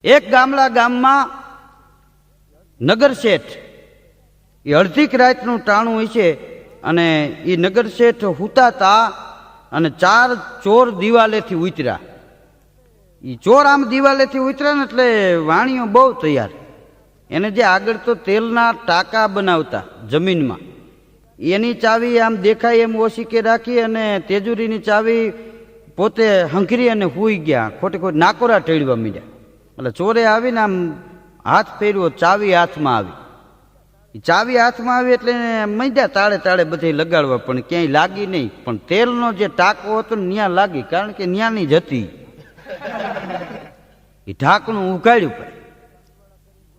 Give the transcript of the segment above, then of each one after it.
એક ગામડા ગામમાં નગર શેઠ એ અડધીક રાતનું ટાણું હોય છે અને એ નગર શેઠ હુતાતા અને ચાર ચોર દિવાલેથી ઉતર્યા. એ ચોર આમ દિવાલેથી ઉતર્યા ને એટલે વાણીઓ બહુ તૈયાર. એને જે આગળ તો તેલના ટાંકા બનાવતા જમીનમાં એની ચાવી આમ દેખાય એમ ઓશીકે રાખી અને તેજુરીની ચાવી પોતે હંખરી અને હુઈ ગયા. ખોટે ખોટ નાકોરા ટેળવા મીડ્યા. એટલે ચોરે આવીને આમ હાથ ફેરવ્યો, ચાવી હાથમાં આવી. ચાવી હાથમાં આવી એટલે મૈદા તાળે તાળે બધે લગાડવા પણ ક્યાંય લાગી નહીં. પણ તેલનો જે ટાંકો હતો ને ત્યાં લાગી, કારણ કે ન્યાની જ હતી. એ ઢાંકણું ઉઘાડ્યું પડે.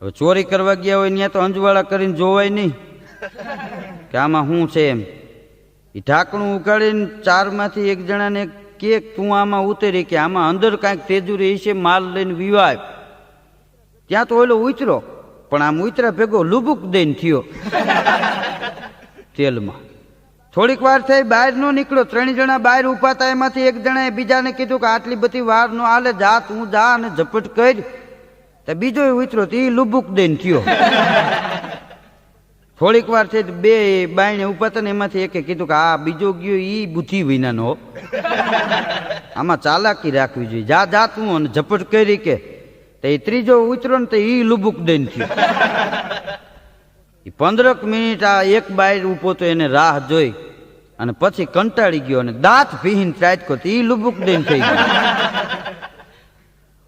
હવે ચોરી કરવા ગયા હોય ત્યાં તો અંજવાળા કરીને જોવાય નહીં કે આમાં શું છે એમ. એ ઢાંકણું ઉઘાડીને ચારમાંથી એક જણાને કે તું આમાં ઉતરી કે આમાં અંદર કાંઈક તેજુરી છે, માલ લઈને વિવાય. ત્યાં તો ઓલો ઉતરો, પણ આમ ઉતરા ભેગો લુબુક દઈને થયો તેલમાં. થોડીક વાર થઈ, બહાર નો નીકળ્યો. ત્રણ જણા બહાર ઉભા હતા. એમાંથી એક જણાએ બીજાને કીધું કે આટલી બધી વાર નો હાલે, જા તું જા અને ઝપટ કરી. તો બીજો ઉતરો તો એ લુબુક દઈને થયો. થોડીક વાર થઈ, બે બાયણે ઉભા હતા ને એમાંથી એકે કીધું કે આ બીજો ગયો ઈ બુદ્ધિ વિનાનો, આમાં ચાલાકી રાખવી જોઈએ, જા જા તું અને ઝપટ કરી કે. તો એ ત્રીજો ઉતરો ને તો ઈ લુબુક દઈને થયો. 15 મિનિટ આ એક બાયર ઉભો તો એને રાહ જોઈ અને પછી કંટાળી ગયો અને દાંત ભીહીને ત્રાટકો તો ઈ લુબુક દઈને થઈ ગયો.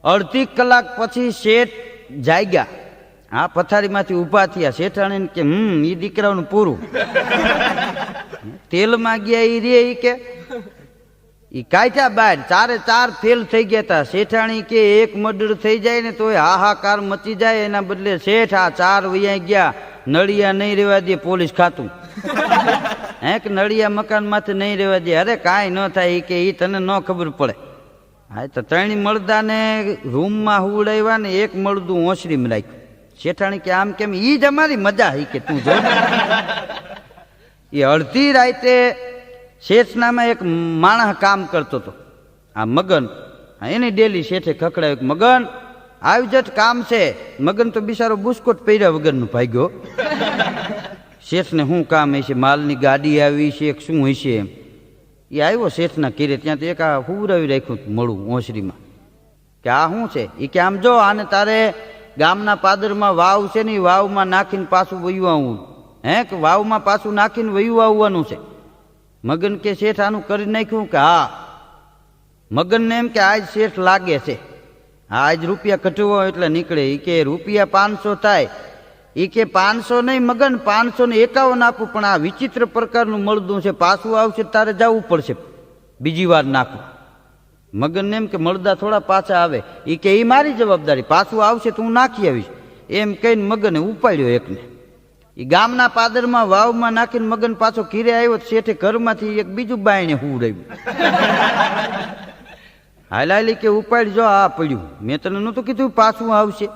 અડધી કલાક પછી શેઠ જાગ્યા. આ પથારીમાંથી ઊભા થયા. શેઠાણીને કે ઈ દીકરાઓનું પૂરું. તેલમાં ગયા ઈ રે ઈ કે ઈ કાઢ્યા બહાર. ચારે ચાર ફેલ થઈ ગયા હતા. શેઠાણી કે એક મર્ડર થઈ જાય ને તોય હાહાકાર મચી જાય, એના બદલે શેઠ આ ચાર વૈયા ગયા. નળિયા નહીં રહેવા દે પોલીસ ખાતું. હે કે નળિયા મકાન માંથી નહીં રહેવા દે. અરે કાંઈ ન થાય કે ઈ તને ન ખબર પડે. હા તો ત્રણ મળદાને રૂમમાં હુવડાવ્યા ને એક મળદું ઓસરીમાં રાખ્યું. શેઠાણી કે આમ કેમ? ઈ જ અમારી મજા હી કે તું જો. એ અડધી રાતે શેઠનામાં એક માણસ કામ કરતો હતો, આ મગન. એની ડેલી શેઠે ખખડાવ્યું, મગન આવી જટ કામ છે. મગન તો બિચારો બુસ્કોટ પહેર્યા વગરનું ભાગ્યો. શેઠને શું કામ હશે? માલની ગાડી આવી છે, શું હશે એમ. એ આવ્યો શેઠના ઘેરે. ત્યાં તો એક આ હુવરાવી રાખ્યું મળું ઓસરીમાં. કે આ શું છે? એ કે આમ જો, આને તારે ગામના પાદરમાં વાવ છે ને, વાવમાં નાખીને પાછું વયું આવવું. હે કે વાવમાં પાછું નાખીને વયું આવવાનું છે. મગન કે શેઠ આનું કરી નાખ્યું? કે હા. મગનને એમ કે આજ શેઠ લાગે છે, આજ રૂપિયા કટવો એટલે નીકળે. એ કે રૂપિયા 500 થાય. એ કે 500 નહીં મગન, 551 આપું. પણ આ વિચિત્ર પ્રકારનું મળદું છે, પાછું આવશે તારે જવું પડશે બીજી વાર નાખવું. મગનને એમ કે મળદા થોડા પાછા આવે. એ કે એ મારી જવાબદારી, પાછું આવશે તો હું નાખી આવીશ. એમ કહીને મગને ઉપાડ્યો એકને. એ ગામના પાદરમાં વાવમાં નાખીને મગન પાછો ઘીરે આવ્યો. શેઠે ઘરમાંથી એક બીજું બાયણે હુવડાવ્યું. હાલાલી કે ઉપાડી જો, આ પડ્યું. મેં તને નહોતું કીધું પાછું આવશે?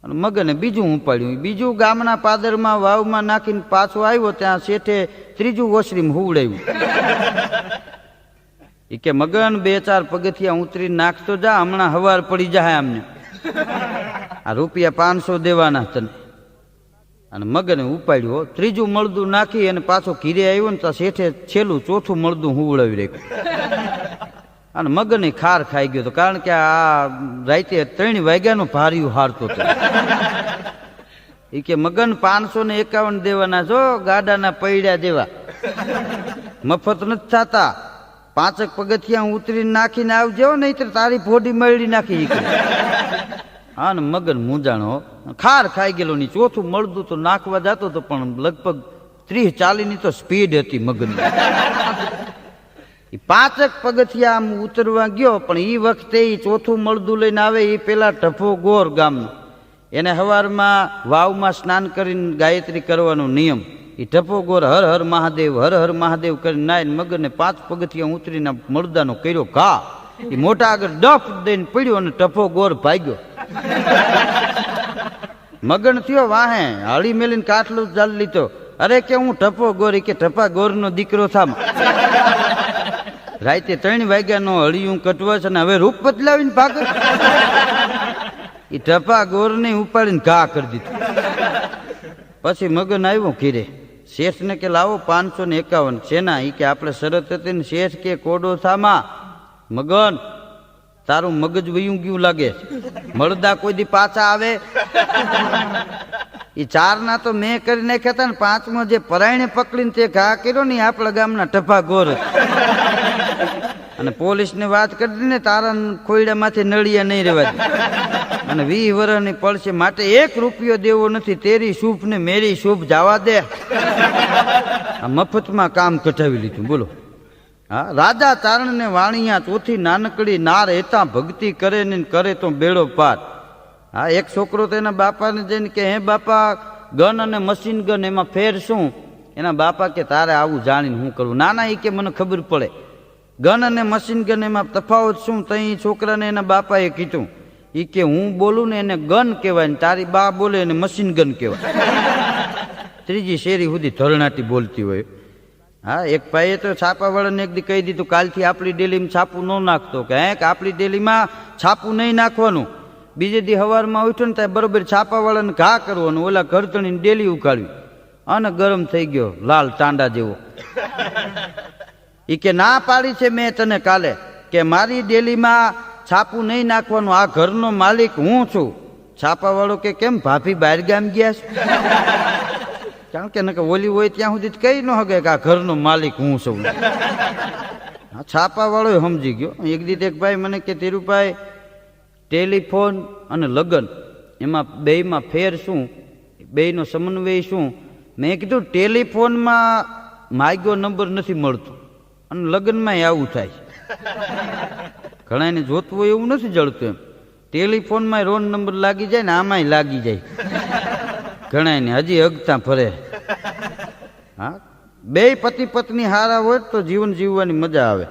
અને મગને બીજું ઉપાડ્યું. બીજું ગામના પાદરમાં વાવમાં નાખીને પાછો આવ્યો. ત્યાં શેઠે ત્રીજું ઓસરીમાં હુવડાવ્યું. એ કે મગન 2-4 પગથિયા ઉતરી નાખતો જા, હમણાં હવાર પડી જાય અમને. આ રૂપિયા 500 દેવાના તને. અને મગને ઉપાડ્યો. ત્રીજું મળદું નાખી અને પાછો ઘીરે આવ્યો ને તો શેઠે છેલ્લું ચોથું મળદું હુવડાવી રાખ્યું. અને મગને ખાર ખાઈ ગયો હતો, કારણ કે આ રાતે 3 વાગ્યાનો ભાર્યું હારતો હતો. એ કે મગન 551 દેવાના છો, ગાડાના પૈડ્યા દેવા, મફત નથી થતા. 5 પગથિયા ઉતરીને નાખીને આવજો, નહીં તારી ભોડી મળી નાખી. હા ને મગન મૂંઝાણો, ખાર ખાઈ ગયેલો. ની ચોથું મળદું તો નાખવા જતો હતો, પણ લગભગ 30-40 ની તો સ્પીડ હતી મગન. 5 પગથિયા આમ ઉતરવા ગયો, પણ એ વખતે એ ચોથું મળદું લઈને આવે. એ પેલા ટભો ગોર ગામનો, એને સવારમાં વાવમાં સ્નાન કરીને ગાયત્રી કરવાનો નિયમ. એ ટભો ગોર હર હર મહાદેવ હર હર મહાદેવ કરીને નાઈને મગનને 5 પગથિયા ઉતરીને મળદાનો કર્યો ઘા. એ મોટા આગળ ડફ દઈને પડ્યો અને ટભો ગોર ભાગ્યો. મગન થયો વાહે, હળી મેલીને કાટલું ચાલી લીધો. અરે કે હું ટપો ગોરી કે ટપા ગોરનો દીકરો થામ. રાતે 3 વાગ્યાનો હળિયું કટવા છે ને હવે રૂપ બદલાવીને ભાગ. એ ટપા ગોરને ઉપાડીને ઘા કરી દીધું. પછી મગન આવ્યો ઘીરે, શેઠને કે લાવો 551. શેના? એ કે આપણે શરત હતી ને. શેઠ કે કોડો થામા. મગન તારું મગજ વયું ગયું લાગે, મળદા કોઈ દી પાછા આવે? એ 4 ના તો મેં કરી નાખ્યા હતા ને 5મો જે પરાયણે પકડીને તે ઘા કર્યો ને આપણા ગામના ટપા ગોર. અને પોલીસને વાત કરી દી ને તારા ખોયડામાંથી નળિયા નહીં રહેવા દે. અને 20 વર્ષની પડશે માટે 1 રૂપિયો દેવો નથી. તેરી શુભ ને મેરી શુભ જવા દે. આ મફતમાં કામ કઢાવી લીધું. બોલો. હા, રાજા ચારણ ને વાણિયા ચોથી નાનકડી નાર હેતા ભક્તિ કરે ને કરે તો બેડો પાર. હા, એક છોકરો તો એના બાપાને જઈને કે હે બાપા, ગન અને મશીન ગન એમાં ફેર શું? એના બાપા કે તારે આવું જાણીને હું કરવું? નાના એ કે મને ખબર પડે. ગન અને મશીન ગન એમાં તફાવત શું? તઈ છોકરાને એના બાપાએ કીધું. એ કે હું બોલું ને એને ગન કહેવાય ને તારી બા બોલે એને મશીન ગન કહેવાય. ત્રીજી શેરી સુધી ધરણાટી બોલતી હોય. હા, એક ભાઈએ તો છાપાવાળાને એક દી કહી દીધું કાલથી આપણી ડેલીમાં છાપું ન નાખતો. કે હે, આપણી ડેલીમાં છાપું નહીં નાખવાનું. બીજે દી સવારમાં ઉઠ્યો ને ત્યાં બરોબર છાપાવાળાને ઘા કરવાનું. ઓલા ઘરતણીને ડેલી ઉકાળ્યું અને ગરમ થઈ ગયો લાલ ટાંડા જેવો. એ કે ના પાડી છે મેં તને કાલે કે મારી ડેલીમાં છાપું નહીં નાખવાનું. આ ઘરનો માલિક હું છું. છાપાવાળો કે કેમ ભાભી બહાર ગામ ગયા છે? કારણ કે નકર ઓલી હોય ત્યાં સુધી કઈ ન હગે કે આ ઘરનો માલિક હું છું. છાપાવાળો સમજી ગયો. એક દી એક ભાઈ મને કે ધીરુભાઈ, ટેલિફોન અને લગ્ન એમાં બેયમાં ફેર શું? બેયનો સમન્વય શું? મેં કીધું ટેલિફોનમાં માગ્યો નંબર નથી મળતો અને લગ્નમાં આવું થાય. ઘણાને જોતું હોય એવું નથી જળતું. એમ ટેલિફોનમાં રોંગ નંબર લાગી જાય ને આમાંય લાગી જાય ઘણાને, હજી હગતા ફરે. હા, બે પતિ પત્ની હારા હોય તો જીવન જીવવાની મજા આવે.